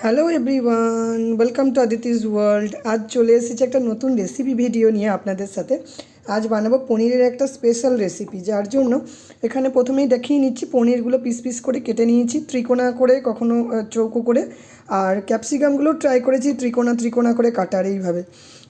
Hello everyone, welcome to Aditi's world. আজ চলে এসেছি একটা নতুন রেসিপি ভিডিও নিয়ে আপনাদের সাথে। আজ বানাবো পনিরের একটা স্পেশাল রেসিপি, যার জন্য এখানে প্রথমেই দেখিয়ে নিচ্ছি পনিরগুলো পিস পিস করে কেটে নিয়েছি, ত্রিকোণা করে, কখনো চৌকো করে। আর ক্যাপসিকামগুলো ট্রাই করেছি ত্রিকোণা ত্রিকোণা করে কাটার এইভাবে।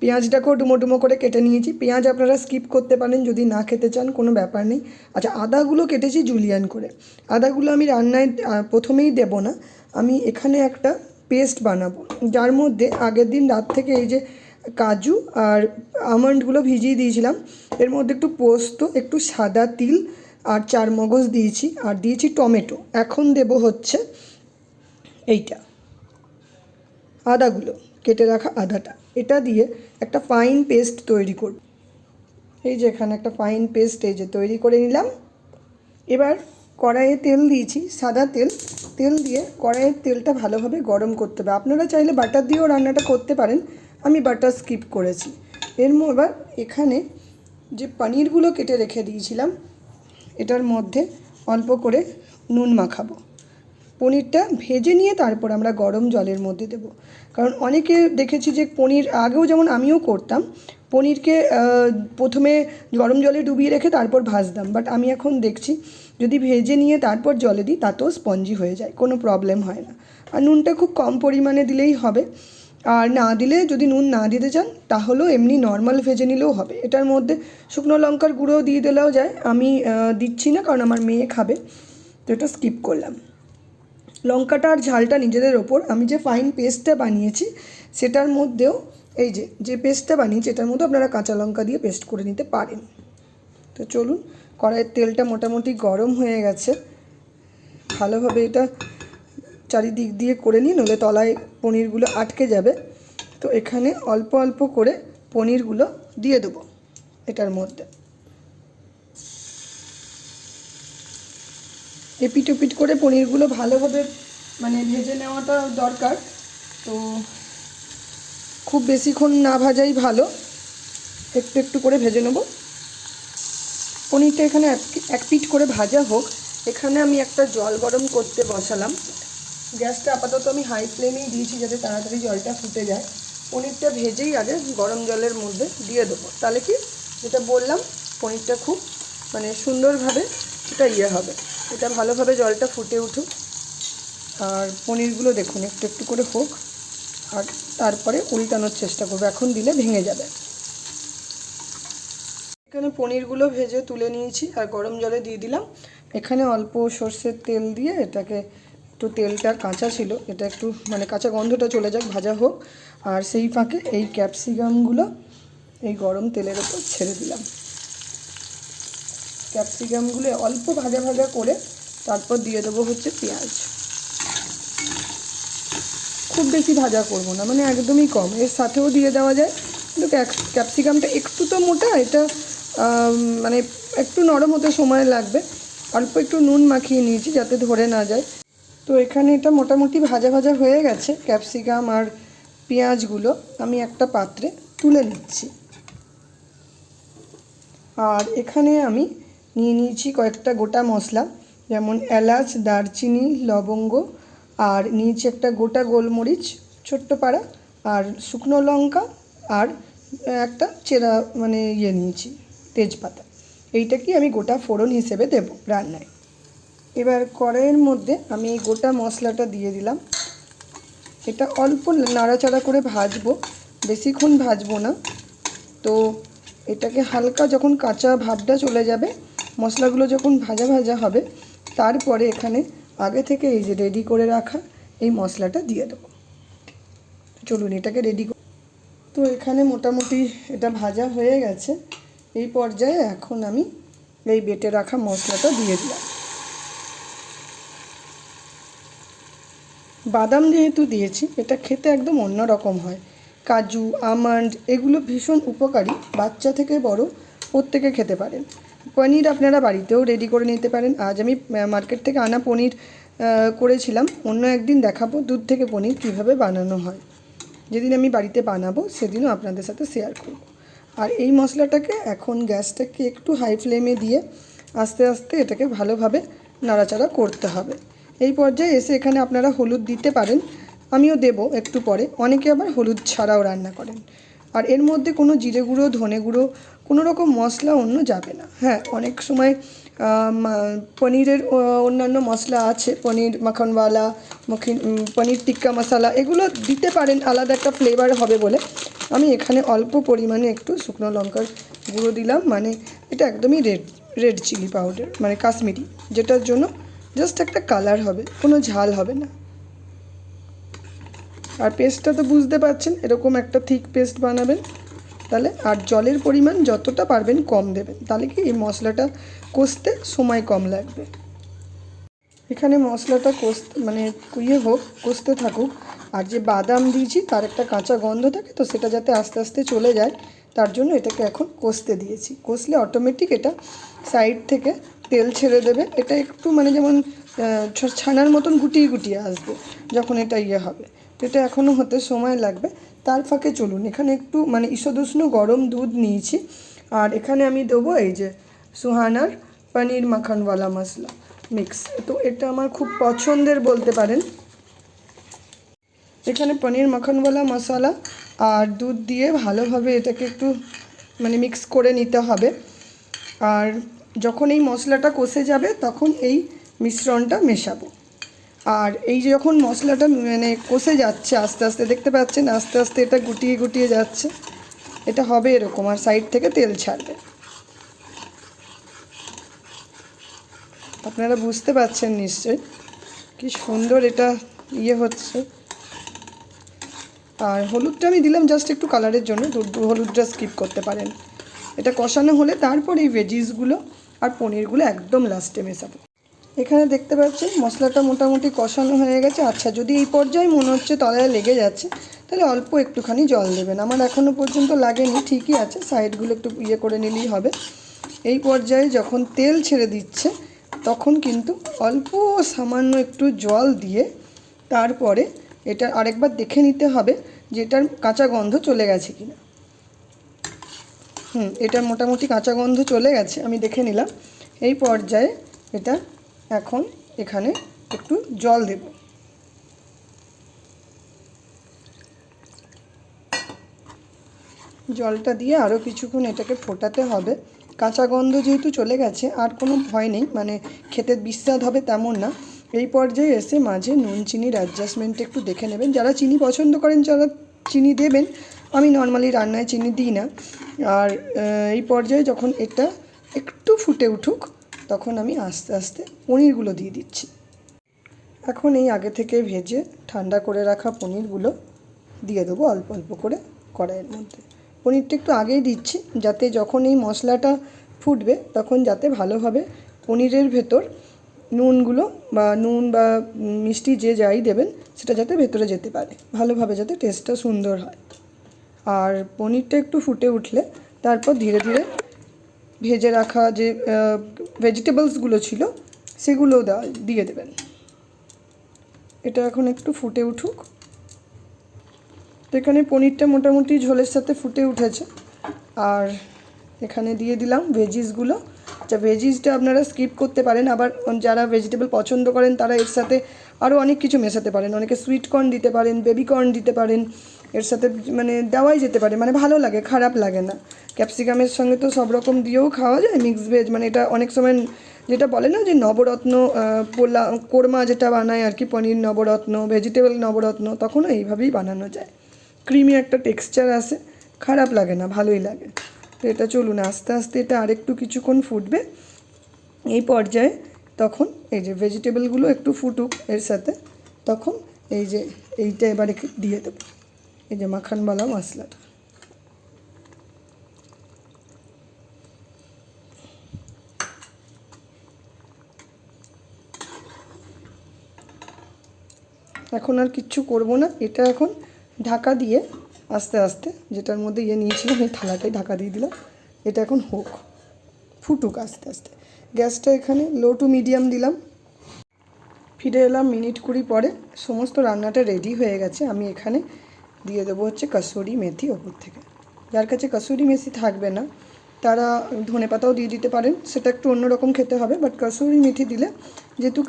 পেঁয়াজটাকেও ডুমো ডুমো করে কেটে নিয়েছি। পেঁয়াজ আপনারা স্কিপ করতে পারেন যদি না খেতে চান, কোনো ব্যাপার নেই। আচ্ছা, আদাগুলো কেটেছি জুলিয়ান করে। আদাগুলো আমি রান্নায় প্রথমেই দেব না, আমি এখানে একটা পেস্ট বানাবো, যার মধ্যে আগের দিন রাত থেকে এই যে কাজু আর আমন্ডগুলো ভিজিয়ে দিয়েছিলাম, এর মধ্যে একটু পোস্ত, একটু সাদা তিল আর চারমগজ দিয়েছি, আর দিয়েছি টমেটো। এখন দেব হচ্ছে এইটা আদাগুলো, কেটে রাখা আদাটা। এটা দিয়ে একটা ফাইন পেস্ট তৈরি করব। এই যে এখানে একটা ফাইন পেস্ট এই যে তৈরি করে নিলাম। এবার কড়াইয়ে তেল দিয়েছি, সাদা তেল। তেল দিয়ে কড়াইয়ের তেলটা ভালোভাবে গরম করতে হবে। আপনারা চাইলে বাটার দিয়েও রান্নাটা করতে পারেন, আমি বাটার স্কিপ করেছি। এবার এখানে যে পনিরগুলো কেটে রেখে দিয়েছিলাম, এটার মধ্যে অল্প করে নুন মাখাবো। পনিরটা ভেজে নিয়ে তারপর আমরা গরম জলের মধ্যে দেব। কারণ অনেকে দেখেছি যে পনির, আগেও যেমন আমিও করতাম, পনিরকে প্রথমে গরম জলে ডুবিয়ে রেখে তারপর ভাজতাম। বাট আমি এখন দেখছি যদি ভেজে নিয়ে তারপর জলে দিই তাতেও স্পঞ্জি হয়ে যায়, কোনো প্রবলেম হয় না। আর নুনটা খুব কম পরিমাণে দিলেই হবে। আর না দিলে, যদি নুন না দিতে চান তাহলেও এমনি নর্মাল ভেজে নিলেও হবে। এটার মধ্যে শুকনো লঙ্কার গুঁড়োও দিয়ে দিলেও যায়, আমি দিচ্ছি না কারণ আমার মেয়ে খাবে, তো এটা স্কিপ করলাম। লঙ্কাটা আর ঝালটা নিজেদের ওপর। আমি যে ফাইন পেস্টটা বানিয়েছি সেটার মধ্যেও এই যে পেস্টটা বানিয়েছি এটার মধ্যে আপনারা কাঁচা লঙ্কা দিয়ে পেস্ট করে নিতে পারেন। তো চলুন, কড়াইয়ের তেলটা মোটামুটি গরম হয়ে গেছে, ভালোভাবে এটা চারিদিক দিয়ে করে নিই, নইলে তলায় পনিরগুলো আটকে যাবে। তো এখানে অল্প অল্প করে পনিরগুলো দিয়ে দেবো এটার মধ্যে। এপিট ওপিট করে পনিরগুলো ভালোভাবে ভেজে নেওয়াটা দরকার। তো খুব বেশিক্ষণ না ভাজাই ভালো, একটু একটু করে ভেজে নেব। পনিরটা এখানে এক পিঠ করে ভাজা হোক, এখানে আমি একটা জল গরম করতে বসালাম। গ্যাসটা আপাতত আমি হাই ফ্লেমেই দিয়েছি যাতে তাড়াতাড়ি জলটা ফুটে যায়। পনিরটা ভেজেই আগে গরম জলের মধ্যে দিয়ে দেবো, তাহলে কি, যেটা বললাম, পনিরটা খুব সুন্দরভাবে এটা হবে। এটা ভালোভাবে জলটা ফুটে উঠুক, আর পনিরগুলো দেখুন একটু একটু করে হোক, আর তারপরে উল্টানোর চেষ্টা করবো, এখন দিলে ভেঙে যাবে। এখানে পনিরগুলো ভেজে তুলে নিয়েছি আর গরম জলে দিয়ে দিলাম। এখানে অল্প সর্ষের তেল দিয়ে এটাকে একটু, তেলটা কাঁচা ছিল, এটা একটু কাঁচা গন্ধটা চলে যাক, ভাজা হোক। আর সেই ফাঁকে এই ক্যাপসিকামগুলো এই গরম তেলের ওপর ছেড়ে দিলাম। ক্যাপসিকামগুলো অল্প ভাজা ভাজা করে তারপর দিয়ে দেবো হচ্ছে পেঁয়াজ। খুব বেশি ভাজা করব না, একদমই কম। এর সাথেও দিয়ে দেওয়া যায়, কিন্তু ক্যাপসিকামটা একটু তো মোটা, এটা একটু নরম হতে সময় লাগবে। অল্প একটু নুন মাখিয়ে নিয়েছি যাতে ধরে না যায়। তো এখানে এটা মোটামুটি ভাজা ভাজা হয়ে গেছে ক্যাপসিকাম আর পেঁয়াজগুলো। আমি একটা পাত্রে তুলে নিচ্ছি। আর এখানে আমি নিয়ে নিয়েছি কয়েকটা গোটা মশলা, যেমন এলাচ, দারচিনি, লবঙ্গ, আর নিয়েছি একটা গোটা গোলমরিচ ছোট্ট পাড়া, আর শুকনো লঙ্কা, আর একটা চেরা নিয়েছি তেজপাতা। এইটাকে আমি গোটা ফোড়ন হিসেবে দেব রান্নায়। এবার কড়াইয়ের মধ্যে আমি এই গোটা মশলাটা দিয়ে দিলাম। এটা অল্প নাড়াচাড়া করে ভাজবো, বেশিক্ষণ ভাজবো না। তো এটাকে হালকা যখন কাঁচা ভাবটা চলে যাবে, মশলাগুলো যখন ভাজা ভাজা হবে, তারপরে এখানে আগে থেকে এই যে রেডি করে রাখা এই মশলাটা দিয়ে দেবো। চলুন এটাকে রেডি। তো এখানে মোটামুটি এটা ভাজা হয়ে গেছে। এই পর্যায়ে এখন আমি এই বেটে রাখা মশলাটা দিয়ে দিলাম। বাদাম যেহেতু দিয়েছি, এটা খেতে একদম অন্যরকম হয়। কাজু, আমন্ড এগুলো ভীষণ উপকারী, বাচ্চা থেকে বড় প্রত্যেকে খেতে পারেন। পনির আপনারা বাড়িতেও রেডি করে নিতে পারেন। আজ আমি মার্কেট থেকে আনা পনির করেছিলাম, অন্য একদিন দেখাবো দুধ থেকে পনির কীভাবে বানানো হয়। যেদিন আমি বাড়িতে বানাবো সেদিনও আপনাদের সাথে শেয়ার করব। আর এই মশলাটাকে এখন গ্যাসটাকে একটু হাই ফ্লেমে দিয়ে আস্তে আস্তে এটাকে ভালোভাবে নাড়াচাড়া করতে হবে। এই পর্যায়ে এসে এখানে আপনারা হলুদ দিতে পারেন, আমিও দেব একটু পরে। অনেকে আবার হলুদ ছাড়াও রান্না করেন। আর এর মধ্যে কোনো জিরে গুঁড়ো, ধনে গুঁড়ো, কোনো রকম মশলা অন্য যাবে না। হ্যাঁ, অনেক সময় পনিরের অন্যান্য মশলা আছে, পনির মাখনওয়ালা, পনির টিক্কা মশলা, এগুলো দিতে পারেন আলাদা একটা ফ্লেভার হবে বলে। আমি এখানে অল্প পরিমাণে একটু শুকনো লঙ্কার গুঁড়ো দিলাম, মানে এটা একদমই রেড চিলি পাউডার, মানে কাশ্মীরি, যেটার জন্য জাস্ট একটা কালার হবে, কোনো ঝাল হবে না। আর পেস্টটা তো বুঝতে পারছেন, এরকম একটা থিক পেস্ট বানাবেন। তাহলে আর জলের পরিমাণ যতটা পারবেন কম দেবেন, তাহলে কি এই মশলাটা কষতে সময় কম লাগবে। এখানে মশলাটা মানে কষতে থাকুক। আর যে বাদাম দিয়েছি তার একটা কাঁচা গন্ধ থাকে, তো সেটা যাতে আস্তে আস্তে চলে যায় তার জন্য এটাকে এখন কষতে দিয়েছি। কষলে অটোমেটিক এটা সাইড থেকে তেল ছেড়ে দেবে। এটা একটু মানে যেমন ছানার মতন গুটিয়ে গুটিয়ে আসবে যখন এটা হবে। তো এটা এখনও হতে সময় লাগবে। তার ফাঁকে চলুন, এখানে একটু মানে ঈষদুষ্ণ গরম দুধ নিয়েছি। আর এখানে আমি দেবো এই যে সুহানার পনির মাখনওয়ালা মশলা মিক্স। তো এটা আমার খুব পছন্দের বলতে পারেন। এখানে পনির মাখনওয়ালা মশলা আর দুধ দিয়ে ভালোভাবে এটাকে একটু মানে মিক্স করে নিতে হবে। আর যখন এই মশলাটা কষে যাবে তখন এই মিশ্রণটা মেশাবো। আর এই যে যখন মশলাটা মানে কষে যাচ্ছে আস্তে আস্তে, দেখতে পাচ্ছেন আস্তে আস্তে এটা গুটিয়ে গুটিয়ে যাচ্ছে, এটা হবে এরকম, আর সাইড থেকে তেল ছাড়বে। আপনারা বুঝতে পারছেন নিশ্চয়ই কি সুন্দর এটা হচ্ছে। আর হলুদটা আমি দিলাম জাস্ট একটু কালারের জন্য, হলুদটা স্কিপ করতে পারেন। এটা কষানো হলে তারপর এই ভেজিসগুলো আর পনিরগুলো একদম লাস্টে মেশাবো। এখানে দেখতে পাচ্ছেন মশলাটা মোটামুটি কষানো হয়ে গেছে। আচ্ছা, যদি এই পর্যায়ে মনে হচ্ছে তলায় লেগে যাচ্ছে তাহলে অল্প একটুখানি জল দেবেন। আমার এখনও পর্যন্ত লাগেনি, ঠিকই আছে, সাইডগুলো একটু করে নিলেই হবে। এই পর্যায়ে যখন তেল ছেড়ে দিচ্ছে তখন কিন্তু অল্প সামান্য একটু জল দিয়ে তারপরে এটা আরেকবার দেখে নিতে হবে যে এটার কাঁচা গন্ধ চলে গেছে কিনা। এটা মোটামুটি কাঁচা গন্ধ চলে গেছে, আমি দেখে নিলাম। এই পর্যায়ে এটা এখন এখানে একটু জল দেব। জলটা দিয়ে আরও কিছুক্ষণ এটাকে ফোটাতে হবে। কাঁচা গন্ধ যেহেতু চলে গেছে আর কোনো ভয় নেই, মানে খেতে বিস্বাদ হবে তেমন না। এই পর্যায়ে এসে মাঝে নুন চিনির অ্যাডজাস্টমেন্ট একটু দেখে নেবেন। যারা চিনি পছন্দ করেন যারা চিনি দেবেন, আমি নর্মালি রান্নায় চিনি দিই না। আর এই পর্যায়ে যখন এটা একটু ফুটে উঠুক তখন আমি আস্তে আস্তে পনিরগুলো দিয়ে দিচ্ছি। এখন এই আগে থেকে ভেজে ঠান্ডা করে রাখা পনিরগুলো দিয়ে দেবো অল্প অল্প করে কড়াইয়ের মধ্যে। পনিরটা একটু আগেই দিচ্ছি যাতে যখন এই মশলাটা ফুটবে তখন যাতে ভালোভাবে পনিরের ভেতর নুনগুলো বা নুন বা মিষ্টি যে যাই দেবেন সেটা যাতে ভেতরে যেতে পারে, ভালোভাবে যাতে টেস্টটা সুন্দর হয়। আর পনিরটা একটু ফুটে উঠলে তারপর ধীরে ধীরে ভেজে রাখা যে ভেজিটেবলসগুলো ছিল সেগুলোও দিয়ে দেবেন। এটা এখন একটু ফুটে উঠুক। তো এখানে পনিরটা মোটামুটি ঝোলের সাথে ফুটে উঠেছে। আর এখানে দিয়ে দিলাম ভেজিসগুলো। আচ্ছা, ভেজিসটা আপনারা স্কিপ করতে পারেন, আবার যারা ভেজিটেবল পছন্দ করেন তারা এর সাথে আরও অনেক কিছু মেশাতে পারেন। অনেকে সুইট কর্ন দিতে পারেন, বেবি কর্ন দিতে পারেন, এর সাথে মানে দেওয়াই যেতে পারে, মানে ভালো লাগে, খারাপ লাগে না। ক্যাপসিকামের সঙ্গে তো সব রকম দিয়েও খাওয়া যায় মিক্স ভেজ, মানে এটা অনেক সময় যেটা বলে না যে নবরত্ন কোরমা যেটা বানায় আর কি, পনির নবরত্ন, ভেজিটেবল নবরত্ন, তখনও এইভাবেই বানানো যায়। ক্রিমি একটা টেক্সচার আসে, খারাপ লাগে না, ভালোই লাগে। তো এটা চলুন আস্তে আস্তে এটা আরেকটু কিছুক্ষণ ফুটবে। এই পর্যায়ে তখন এই যে ভেজিটেবলগুলো একটু ফুটুক এর সাথে, তখন এই যে এইটা এবারে দিয়ে দেবো, এই যে মাখনওয়ালা মশলাটা। এখন আর কিচ্ছু করব না, এটা এখন ঢাকা দিয়ে আস্তে আস্তে যেটার মধ্যে নিয়েছিলাম এই থালাটাই ঢাকা দিয়ে দিলাম। এটা এখন ফুটুক আস্তে আস্তে। গ্যাসটা এখানে লো টু মিডিয়াম দিলাম। ফিরে এলাম মিনিট 20 পরে, সমস্ত রান্নাটা রেডি হয়ে গেছে। আমি এখানে দিয়ে দেবো হচ্ছে কসুরি মেথি ওপর থেকে। যার কাছে কসুরি মেথি থাকবে না তারা ধনেপাতাও দিয়ে দিতে পারেন, সেটা একটু অন্যরকম খেতে হবে। বাট কসুরি মেথি দিলে, যেহেতু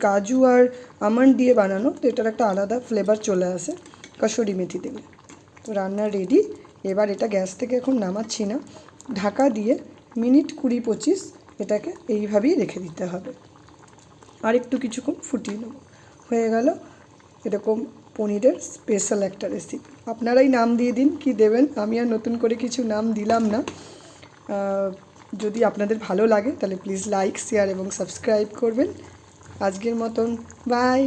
কাজু আর আমন্ড দিয়ে বানানো, তো এটার একটা আলাদা ফ্লেভার চলে আসে কসুরি মেথি দিলে। তো রান্না রেডি। এবার এটা গ্যাস থেকে এখন নামাচ্ছি না, ঢাকা দিয়ে মিনিট 20-25 এটাকে এইভাবেই রেখে দিতে হবে। আর একটু কিছুক্ষণ ফুটিয়ে নেব। হয়ে গেল এরকম পনিরের স্পেশাল একটা রেসিপি। আপনারাই নাম দিয়ে দিন কি দেবেন, আমি আর নতুন করে কিছু নাম দিলাম না। যদি আপনাদের ভালো লাগে তাহলে প্লিজ লাইক, শেয়ার এবং সাবস্ক্রাইব করবেন। আজকের মতন বাই।